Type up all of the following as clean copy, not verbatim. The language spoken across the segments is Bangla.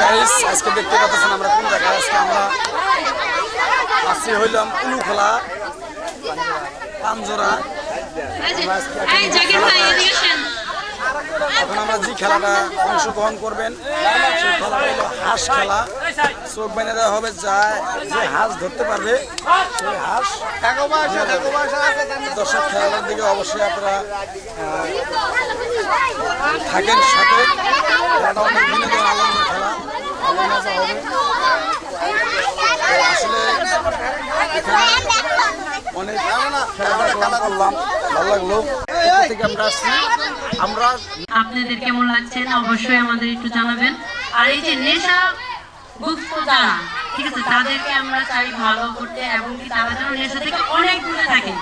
গাইস আজকে দেখতে পাচ্ছেন আমরা কোন জায়গায় আজকে আমরা আসছি হইলাম উলুখোলা পাঞ্জোরা। এখন আমরা যে খেলাটা অংশগ্রহণ করবেন সেই খেলাটা হলো হাঁস খেলা। চোখ বেঁধে দেওয়া হবে, যে হাঁস ধরতে পারবে সেই হাঁস। দর্শক খেলার দিকে অবশ্যই আপনারা থাকেন সাথে। খেলাটা অনেক বিনোদন আনন্দের খেলা, ভালো মজা হবে। আসলে অনেক খেলা করলাম, ভালো লাগলো। থেকে আমরা আসছি। আমরা আপনাদের কেমন লাগছে অবশ্যই আমাদের একটু জানাবেন। আর এই যে নেশা মুক্ত যারা, ঠিক আছে, তাদেরকে আমরা চাই ভালো করতে এবং কি তারা যেন নেশা থেকে অনেক দূরে থাকে।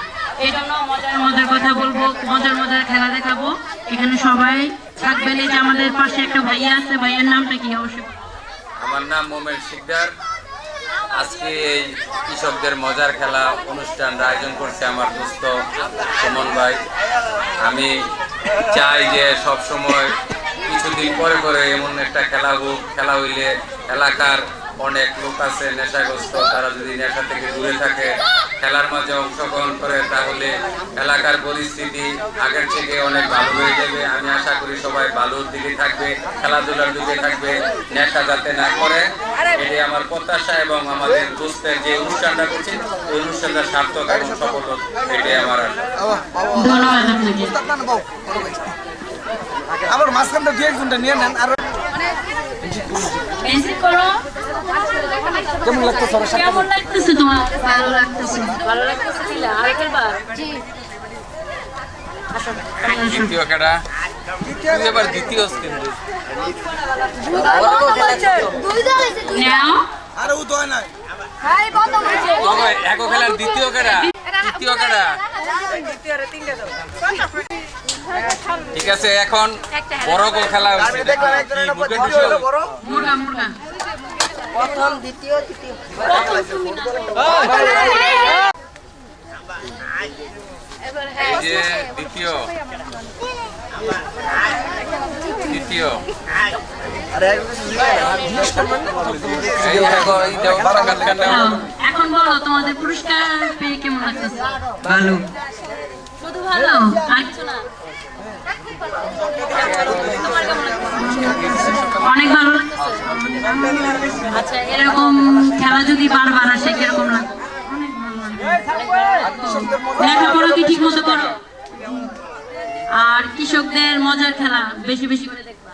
এই জন্য মজার মজার কথা বলবো, মজার মজার খেলা দেখাবো। এখানে সবাই থাকবেন। এই যে আমাদের পাশে একটা ভাইয়া আছে, ভাইয়ার নামটা কি? অবশ্যই। আমার নাম মোমেন শিকদার। আজকে এই কৃষকদের মজার খেলা অনুষ্ঠানটা আয়োজন করছে আমার দোস্ত সুমন ভাই। আমি চাই যে সব সময় কিছুদিন পরে পরে এমন একটা খেলা হোক। খেলা হইলে এলাকার অনেক লোক আছে নেশাগ্রস্ত, তারা যদি নেশা থেকে দূরে থাকে, খেলার মাঝে অংশগ্রহণ করে, তাহলে এলাকার পরিস্থিতি আগের থেকে অনেক ভালো হয়ে যাবে। আমি আশা করি সবাই ভালোর দিকে থাকবে, খেলাধুলার দিকে থাকবে, নেশা যাতে না করে, এটাই আমার প্রত্যাশা। এবং আমাদের দোস্তের যে অনুষ্ঠানটা করছি ওই অনুষ্ঠানটা সার্থক এবং সফল হোক, এটাই আমার আশা। আবার মাঝখানটা দুই একজনটা নিয়ে নেন। আর কেমন লাগতেছে? কেমন লাগতেছে তোমার? ভালো লাগতেছে। ভালো লাগতেছে কি? আরেকবার জি। দ্বিতীয় খেলা তুই এবার দ্বিতীয় কিন্তু নাও আরে ও তো হয় না। এক খেলার দ্বিতীয় খেলা ঠিক আছে। এখন বড় গোল খেলা হচ্ছে। মুরগা মুরগা প্রথম দ্বিতীয় তৃতীয় এই যে দ্বিতীয় এখন বলো তোমাদের পুরস্কার পেয়ে কেমন লাগতেছে? ভালো। শুধু ভালো আর কিছু না? তোমার কেমন লাগতেছে? অনেক ভালো লাগতেছে। আচ্ছা, এরকম খেলা যদি বারবার আসে কিরকম লাগে? লেখাপড়া কি ঠিক মতো করো? আর কৃষকদের মজার খেলা বেশি বেশি করে দেখবা।